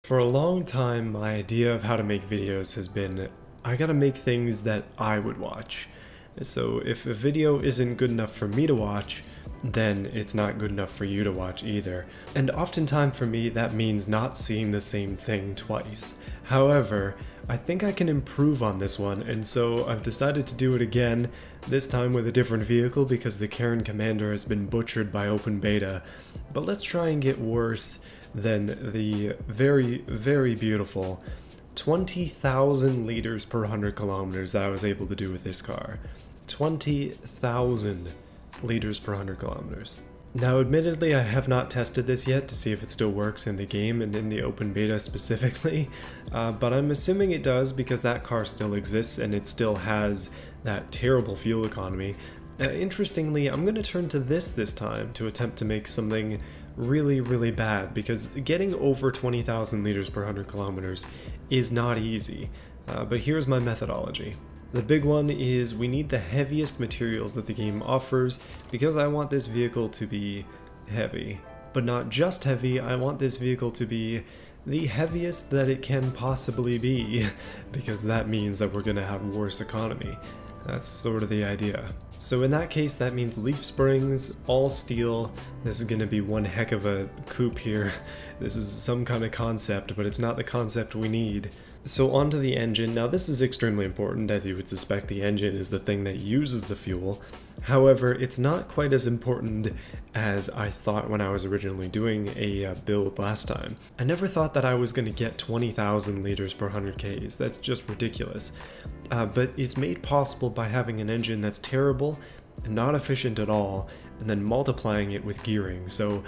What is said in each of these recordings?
For a long time, my idea of how to make videos has been, I gotta make things that I would watch. So if a video isn't good enough for me to watch, then it's not good enough for you to watch either. And oftentimes for me, that means not seeing the same thing twice. However, I think I can improve on this one, and so I've decided to do it again, this time with a different vehicle because the Karen Commander has been butchered by open beta. But let's try and get worse than the very, very beautiful 20,000 liters per 100 kilometers that I was able to do with this car. 20,000 liters per 100 kilometers. Now, admittedly, I have not tested this yet to see if it still works in the game and in the open beta specifically, but I'm assuming it does because that car still exists and it still has that terrible fuel economy. Interestingly, I'm going to turn to this time to attempt to make something really, really bad, because getting over 20,000 liters per 100 kilometers is not easy. But here's my methodology. The big one is we need the heaviest materials that the game offers, because I want this vehicle to be heavy. But not just heavy, I want this vehicle to be the heaviest that it can possibly be, because that means that we're going to have worse economy. That's sort of the idea. So in that case, that means leaf springs, all steel. This is going to be one heck of a coupe here. This is some kind of concept, but it's not the concept we need. So onto the engine. Now this is extremely important, as you would suspect the engine is the thing that uses the fuel. However, it's not quite as important as I thought when I was originally doing a build last time. I never thought that I was going to get 20,000 liters per 100 Ks. That's just ridiculous. But it's made possible by having an engine that's terrible and not efficient at all, and then multiplying it with gearing. So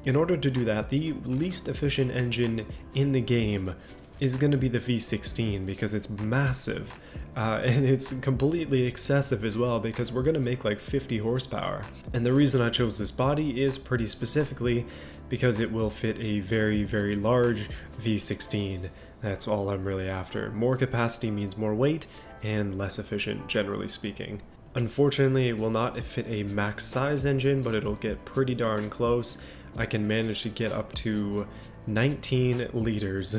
in order to do that, the least efficient engine in the game is going to be the V16 because it's massive, and it's completely excessive as well because we're going to make like 50 horsepower. And the reason I chose this body is pretty specifically because it will fit a very, very large V16. That's all I'm really after. More capacity means more weight and less efficient, generally speaking. Unfortunately, it will not fit a max size engine, but it'll get pretty darn close. I can manage to get up to 19 liters.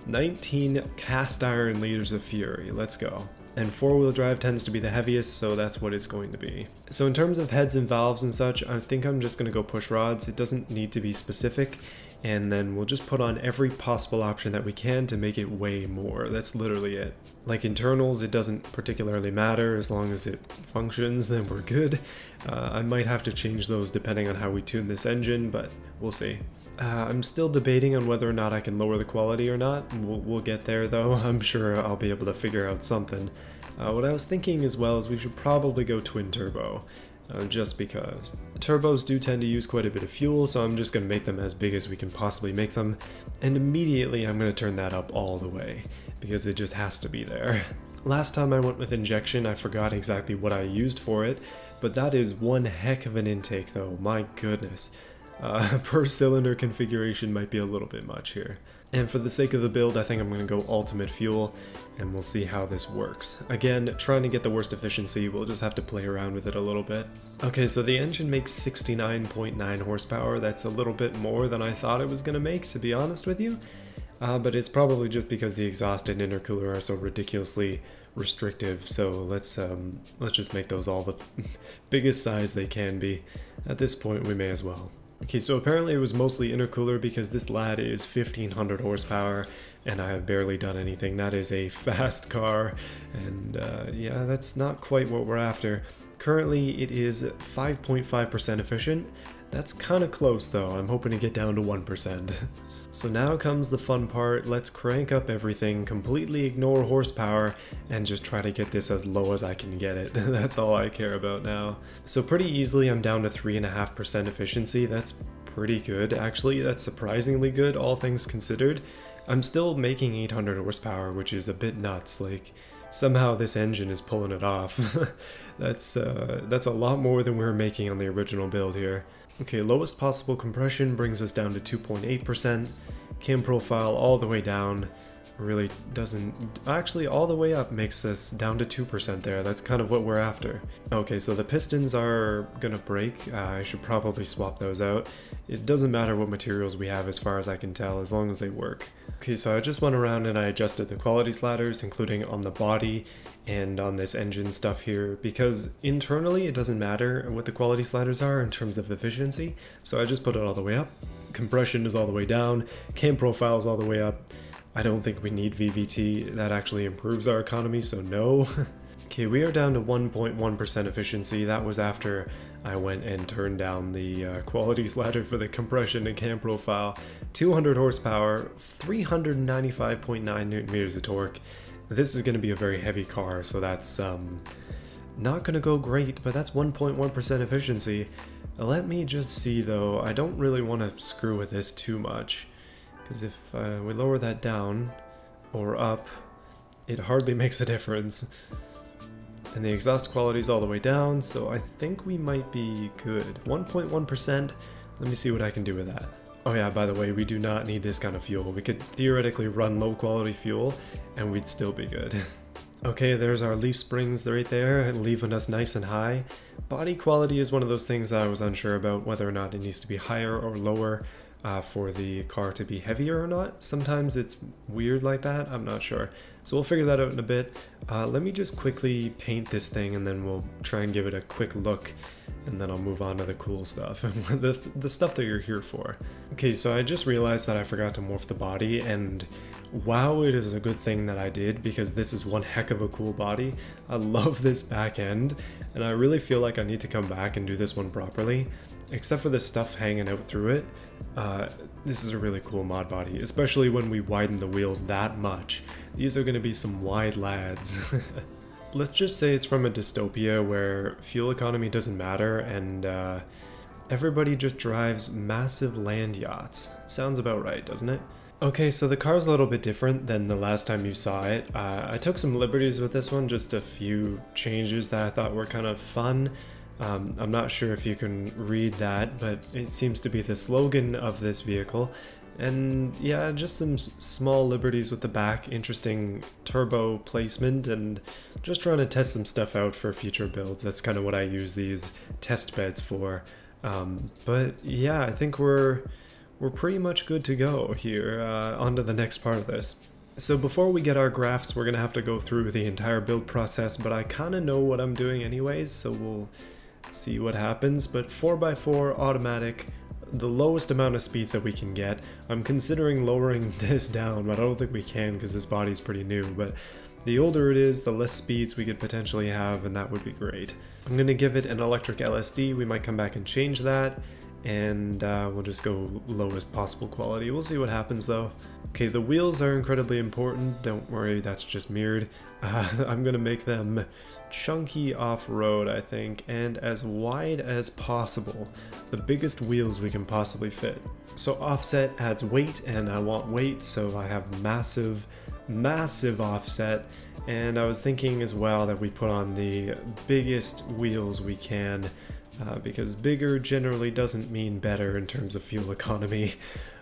19 cast iron liters of fury. Let's go. And four-wheel drive tends to be the heaviest, so that's what it's going to be. So in terms of heads and valves and such, I think I'm just going to go push rods. It doesn't need to be specific, and then we'll just put on every possible option that we can to make it weigh more. That's literally it. Like internals, it doesn't particularly matter. As long as it functions, then we're good. I might have to change those depending on how we tune this engine, but we'll see. I'm still debating on whether or not I can lower the quality or not. We'll get there though. I'm sure I'll be able to figure out something. What I was thinking as well is we should probably go twin turbo, just because. Turbos do tend to use quite a bit of fuel, so I'm just going to make them as big as we can possibly make them, and immediately I'm going to turn that up all the way, because it just has to be there. Last time I went with injection, I forgot exactly what I used for it, but that is one heck of an intake though, my goodness. Per cylinder configuration might be a little bit much here. And for the sake of the build, I think I'm going to go ultimate fuel, and we'll see how this works. Again, trying to get the worst efficiency, we'll just have to play around with it a little bit. Okay, so the engine makes 69.9 horsepower. That's a little bit more than I thought it was going to make, to be honest with you. But it's probably just because the exhaust and intercooler are so ridiculously restrictive, so let's just make those all the biggest size they can be. At this point, we may as well. Okay, so apparently it was mostly intercooler because this lad is 1500 horsepower and I have barely done anything. That is a fast car, and yeah, that's not quite what we're after. Currently it is 5.5% efficient. That's kind of close though. I'm hoping to get down to 1%. So now comes the fun part. Let's crank up everything, completely ignore horsepower, and just try to get this as low as I can get it. That's all I care about now. So pretty easily I'm down to 3.5% efficiency. That's pretty good, actually. That's surprisingly good, all things considered. I'm still making 800 horsepower, which is a bit nuts. Like, somehow this engine is pulling it off. That's a lot more than we were making on the original build here. Okay, lowest possible compression brings us down to 2.8%, cam profile all the way down, really doesn't, actually all the way up makes us down to 2% there. That's kind of what we're after. Okay, so the pistons are gonna break. I should probably swap those out. It doesn't matter what materials we have as far as I can tell, as long as they work. Okay, so I just went around and I adjusted the quality sliders, including on the body and on this engine stuff here, because internally it doesn't matter what the quality sliders are in terms of efficiency. So I just put it all the way up. Compression is all the way down, cam profile is all the way up. I don't think we need VVT, that actually improves our economy, so no. Okay, we are down to 1.1% efficiency. That was after I went and turned down the quality slider for the compression and cam profile. 200 horsepower, 395.9 newton meters of torque. This is going to be a very heavy car, so that's not going to go great, but that's 1.1% efficiency. Let me just see though, I don't really want to screw with this too much, because if we lower that down or up, it hardly makes a difference. And the exhaust quality is all the way down, so I think we might be good. 1.1%, let me see what I can do with that. Oh yeah, by the way, we do not need this kind of fuel. We could theoretically run low quality fuel and we'd still be good. Okay, there's our leaf springs right there, leaving us nice and high. Body quality is one of those things that I was unsure about, whether or not it needs to be higher or lower for the car to be heavier or not. Sometimes it's weird like that, I'm not sure. So we'll figure that out in a bit. Let me just quickly paint this thing and then we'll try and give it a quick look, and then I'll move on to the cool stuff, the stuff that you're here for. Okay, so I just realized that I forgot to morph the body, and wow, it is a good thing that I did, because this is one heck of a cool body. I love this back end, and I really feel like I need to come back and do this one properly. Except for the stuff hanging out through it, this is a really cool mod body, especially when we widen the wheels that much. These are going to be some wide lads. Let's just say it's from a dystopia where fuel economy doesn't matter and everybody just drives massive land yachts. Sounds about right, doesn't it? Okay, so the car's a little bit different than the last time you saw it. I took some liberties with this one, just a few changes that I thought were kind of fun. I'm not sure if you can read that, but it seems to be the slogan of this vehicle. And yeah, just some small liberties with the back, interesting turbo placement, and just trying to test some stuff out for future builds. That's kind of what I use these test beds for. But yeah, I think we're pretty much good to go here. On to the next part of this. So before we get our graphs, we're gonna have to go through the entire build process, but I kind of know what I'm doing anyways, so we'll see what happens. But 4x4 automatic, the lowest amount of speeds that we can get. I'm considering lowering this down, but I don't think we can because this body's pretty new. But the older it is, the less speeds we could potentially have, and that would be great. I'm gonna give it an electric LSD. We might come back and change that, and we'll just go lowest possible quality. We'll see what happens though. Okay, the wheels are incredibly important. Don't worry, that's just mirrored. I'm gonna make them chunky off-road, I think, and as wide as possible. The biggest wheels we can possibly fit. So offset adds weight, and I want weight, so I have massive offset. And I was thinking as well that we put on the biggest wheels we can, because bigger generally doesn't mean better in terms of fuel economy.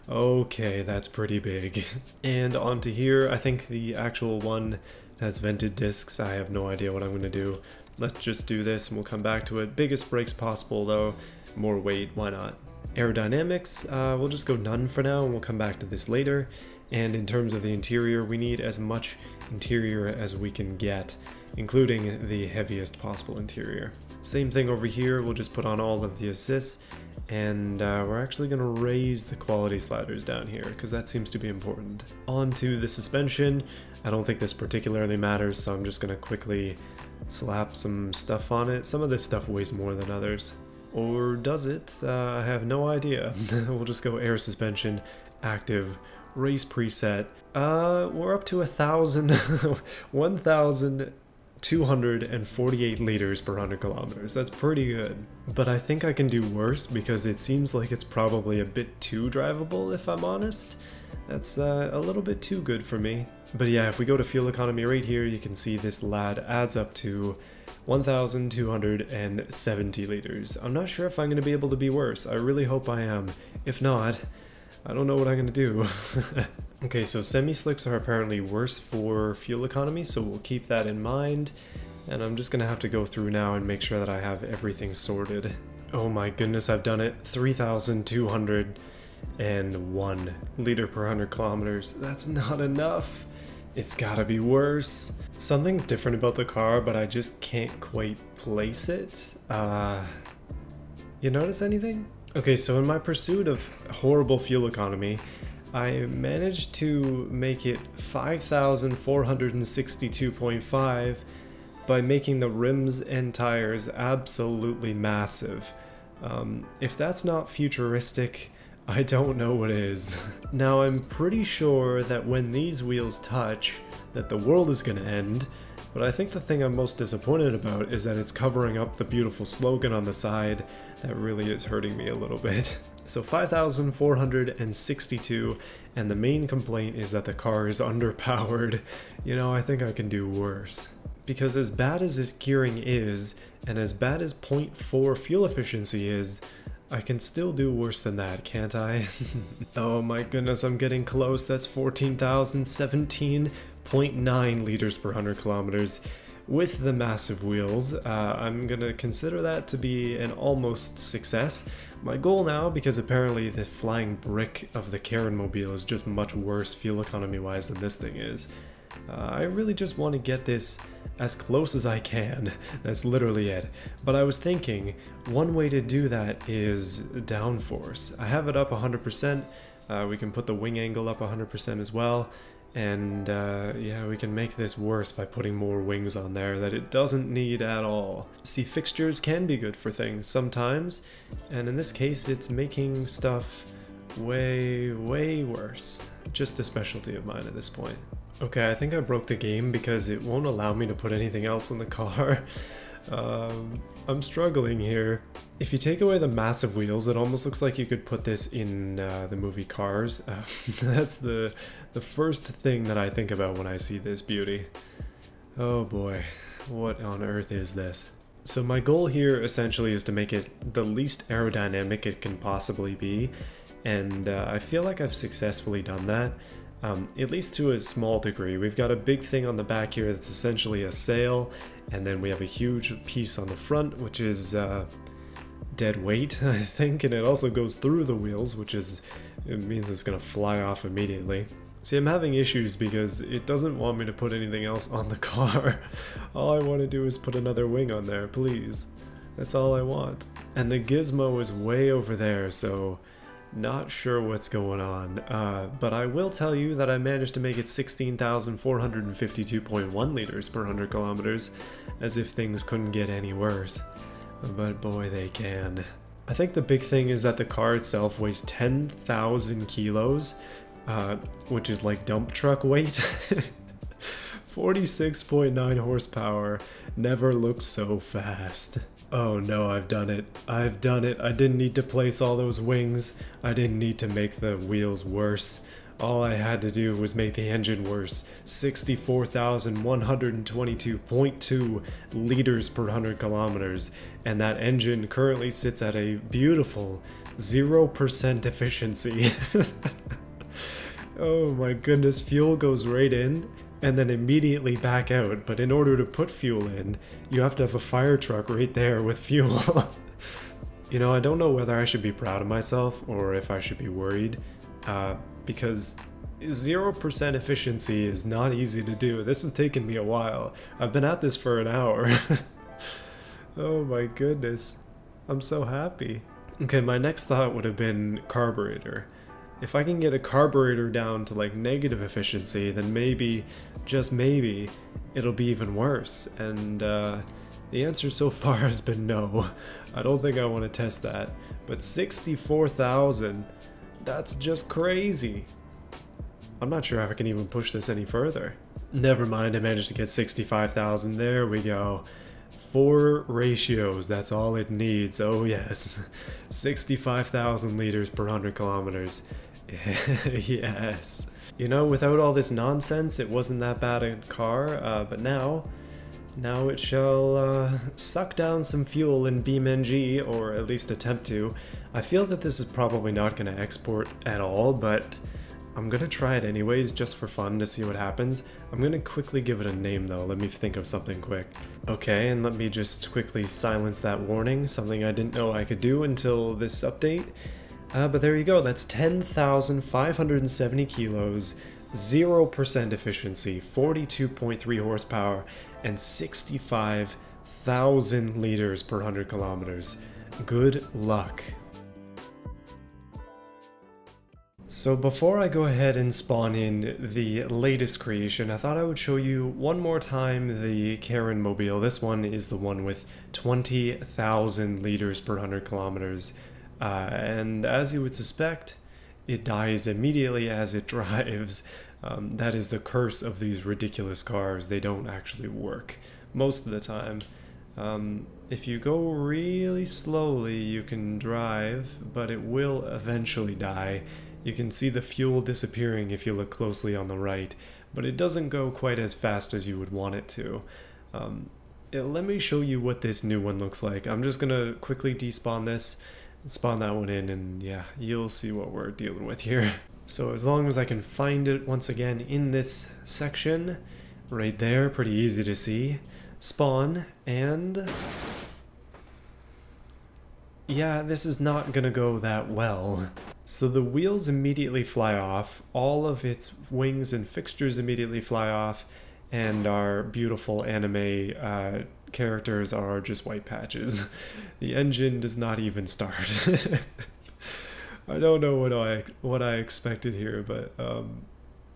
Okay, that's pretty big. And onto here, I think the actual one has vented discs. I have no idea what I'm going to do. Let's just do this and we'll come back to it. Biggest brakes possible though, more weight, why not? Aerodynamics, we'll just go none for now and we'll come back to this later. And in terms of the interior, we need as much interior as we can get, including the heaviest possible interior. Same thing over here, we'll just put on all of the assists, and we're actually going to raise the quality sliders down here because that seems to be important. On to the suspension. I don't think this particularly matters, so I'm just going to quickly slap some stuff on it. Some of this stuff weighs more than others. Or does it? I have no idea. We'll just go air suspension, active, race preset. We're up to 1,248 liters per 100 kilometers. That's pretty good. But I think I can do worse because it seems like it's probably a bit too drivable, if I'm honest. That's a little bit too good for me. But yeah, if we go to fuel economy right here, you can see this lad adds up to 1,270 liters. I'm not sure if I'm going to be able to be worse. I really hope I am. If not, I don't know what I'm going to do. Okay, so semi-slicks are apparently worse for fuel economy, so we'll keep that in mind. And I'm just gonna have to go through now and make sure that I have everything sorted. Oh my goodness, I've done it. 3,201 liter per 100 kilometers. That's not enough. It's gotta be worse. Something's different about the car, but I just can't quite place it. You notice anything? Okay, so in my pursuit of horrible fuel economy, I managed to make it 5,462.5 by making the rims and tires absolutely massive. If that's not futuristic, I don't know what is. Now I'm pretty sure that when these wheels touch, that the world is gonna end, but I think the thing I'm most disappointed about is that it's covering up the beautiful slogan on the side that really is hurting me a little bit. So 5,462, and the main complaint is that the car is underpowered. You know, I think I can do worse. Because as bad as this gearing is, and as bad as 0.4 fuel efficiency is, I can still do worse than that, can't I? Oh my goodness, I'm getting close. That's 14,017.9 liters per 100 kilometers. With the massive wheels, I'm gonna consider that to be an almost success. My goal now, because apparently the flying brick of the Karen Mobile is just much worse fuel economy wise than this thing is, I really just want to get this as close as I can. That's literally it. But I was thinking, one way to do that is downforce. I have it up 100%, we can put the wing angle up 100% as well, and yeah, we can make this worse by putting more wings on there that it doesn't need at all. See, fixtures can be good for things sometimes, and in this case it's making stuff way worse. Just a specialty of mine at this point. Okay, I think I broke the game because it won't allow me to put anything else in the car. I'm struggling here. If you take away the massive wheels, it almost looks like you could put this in the movie Cars. That's the first thing that I think about when I see this beauty. Oh boy, what on earth is this? So my goal here essentially is to make it the least aerodynamic it can possibly be, and I feel like I've successfully done that. At least to a small degree. We've got a big thing on the back here that's essentially a sail, and then we have a huge piece on the front, which is dead weight, I think, and it also goes through the wheels, which is, it means it's gonna fly off immediately. See, I'm having issues because it doesn't want me to put anything else on the car. All I want to do is put another wing on there, please. That's all I want. And the gizmo is way over there, so not sure what's going on, but I will tell you that I managed to make it 16,452.1 liters per 100 kilometers, as if things couldn't get any worse. But boy, they can. I think the big thing is that the car itself weighs 10,000 kilos, which is like dump truck weight. 46.9 horsepower, never looked so fast. Oh no, I've done it. I've done it. I didn't need to place all those wings. I didn't need to make the wheels worse. All I had to do was make the engine worse. 64,122.2 liters per 100 kilometers. And that engine currently sits at a beautiful 0% efficiency. Oh my goodness, fuel goes right in and then immediately back out, but in order to put fuel in, you have to have a fire truck right there with fuel. You know, I don't know whether I should be proud of myself or if I should be worried, because 0% efficiency is not easy to do. This has taken me a while. I've been at this for an hour. Oh my goodness, I'm so happy. Okay, my next thought would have been carburetor. If I can get a carburetor down to like negative efficiency, then maybe, just maybe, it'll be even worse. And the answer so far has been no. I don't think I want to test that. But 64,000, that's just crazy. I'm not sure if I can even push this any further. Never mind, I managed to get 65,000. There we go. 4 ratios, that's all it needs. Oh yes. 65,000 liters per 100 kilometers. Yes. You know, without all this nonsense, it wasn't that bad a car, but now it shall suck down some fuel in BeamNG, or at least attempt to. I feel that this is probably not going to export at all, but I'm gonna try it anyways, just for fun to see what happens. I'm gonna quickly give it a name though, let me think of something quick. Okay, and let me just quickly silence that warning, something I didn't know I could do until this update. But there you go, that's 10,570 kilos, 0% efficiency, 42.3 horsepower, and 65,000 liters per 100 kilometers. Good luck. So before I go ahead and spawn in the latest creation, I thought I would show you one more time the Karen Mobile. This one is the one with 20,000 liters per 100 kilometers. And as you would suspect, it dies immediately as it drives. That is the curse of these ridiculous cars. They don't actually work most of the time. If you go really slowly, you can drive, but it will eventually die. You can see the fuel disappearing if you look closely on the right, but it doesn't go quite as fast as you would want it to. Let me show you what this new one looks like. I'm just gonna quickly despawn this, spawn that one in, and yeah, you'll see what we're dealing with here. So as long as I can find it once again in this section, right there, pretty easy to see. Spawn, and yeah, this is not gonna go that well. So the wheels immediately fly off, all of its wings and fixtures immediately fly off, and our beautiful anime characters are just white patches. The engine does not even start. I don't know what I expected here, but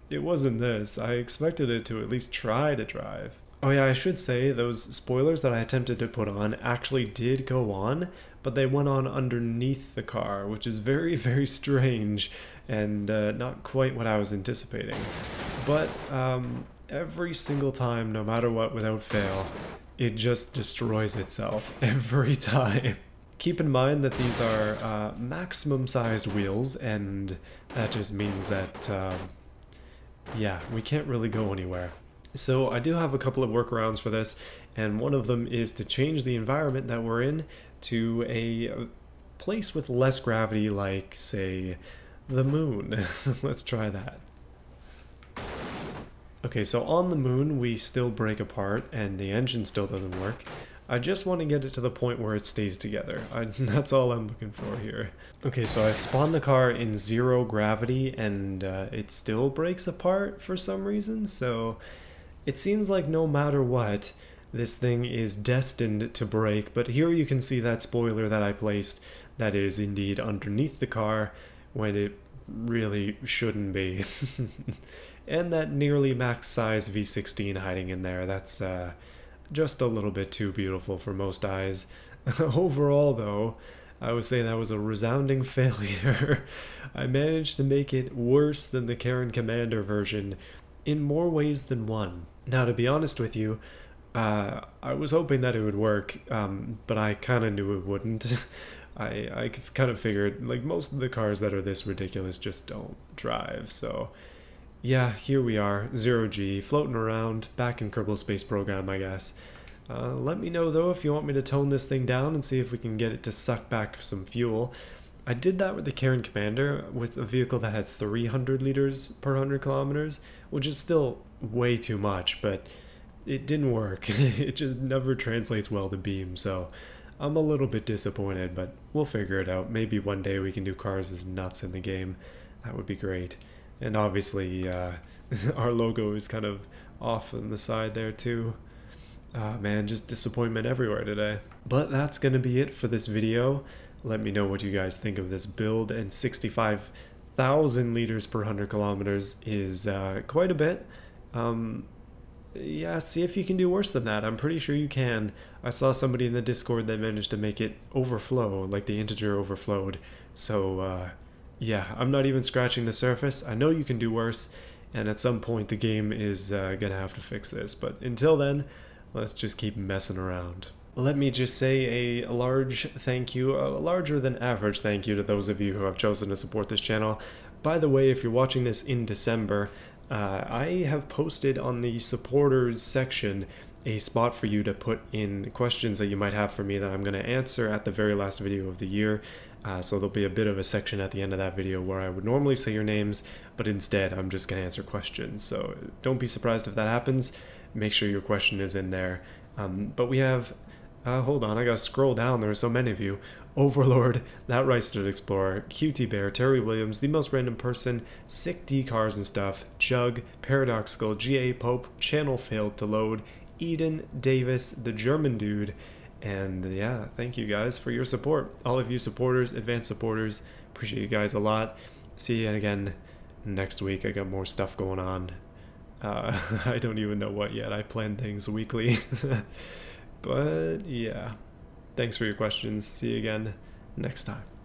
it wasn't this. I expected it to at least try to drive. Oh yeah, I should say those spoilers that I attempted to put on actually did go on, but they went on underneath the car, which is very, very strange and not quite what I was anticipating. But every single time, no matter what, without fail, it just destroys itself every time. Keep in mind that these are maximum sized wheels, and that just means that, yeah, we can't really go anywhere. So I do have a couple of workarounds for this, and one of them is to change the environment that we're in to a place with less gravity, like, say, the moon. Let's try that. Okay, so on the moon we still break apart and the engine still doesn't work. I just want to get it to the point where it stays together. That's all I'm looking for here. Okay, so I spawned the car in 0 gravity and it still breaks apart for some reason, so it seems like no matter what, this thing is destined to break. But here you can see that spoiler that I placed that is indeed underneath the car when it really shouldn't be. And that nearly max size V16 hiding in there, that's just a little bit too beautiful for most eyes. Overall though, I would say that was a resounding failure. I managed to make it worse than the Karen Commander version in more ways than one. Now, to be honest with you, I was hoping that it would work, but I kind of knew it wouldn't. I kind of figured, like, most of the cars that are this ridiculous just don't drive, so yeah, here we are, 0G, floating around, back in Kerbal Space Program, I guess. Let me know, though, if you want me to tone this thing down and see if we can get it to suck back some fuel. I did that with the Karen Commander, with a vehicle that had 300 liters per 100 kilometers, which is still way too much, but it didn't work. It just never translates well to Beam, so I'm a little bit disappointed, but we'll figure it out. Maybe one day we can do cars as nuts in the game. That would be great. And obviously, our logo is kind of off on the side there too. Man, just disappointment everywhere today. But that's gonna be it for this video. Let me know what you guys think of this build, and 65,000 liters per 100 kilometers is quite a bit. Yeah, see if you can do worse than that. I'm pretty sure you can. I saw somebody in the Discord that managed to make it overflow, like the integer overflowed. So, yeah, I'm not even scratching the surface. I know you can do worse, and at some point the game is gonna have to fix this. But until then, let's just keep messing around. Let me just say a large thank you, a larger than average thank you to those of you who have chosen to support this channel. By the way, if you're watching this in December, I have posted on the supporters section a spot for you to put in questions that you might have for me that I'm going to answer at the very last video of the year. So there'll be a bit of a section at the end of that video where I would normally say your names, but instead I'm just going to answer questions. So don't be surprised if that happens. Make sure your question is in there. But we have, hold on, I gotta scroll down, there are so many of you. Overlord, That Rice-Stood Explorer, QT Bear, Terry Williams, The Most Random Person, Sick D Cars and Stuff, Jug, Paradoxical, GA Pope, Channel Failed to Load, Eden, Davis, The German Dude, and yeah, thank you guys for your support. All of you supporters, advanced supporters, appreciate you guys a lot. See you again next week. I got more stuff going on. I don't even know what yet. I plan things weekly. But yeah, thanks for your questions. See you again next time.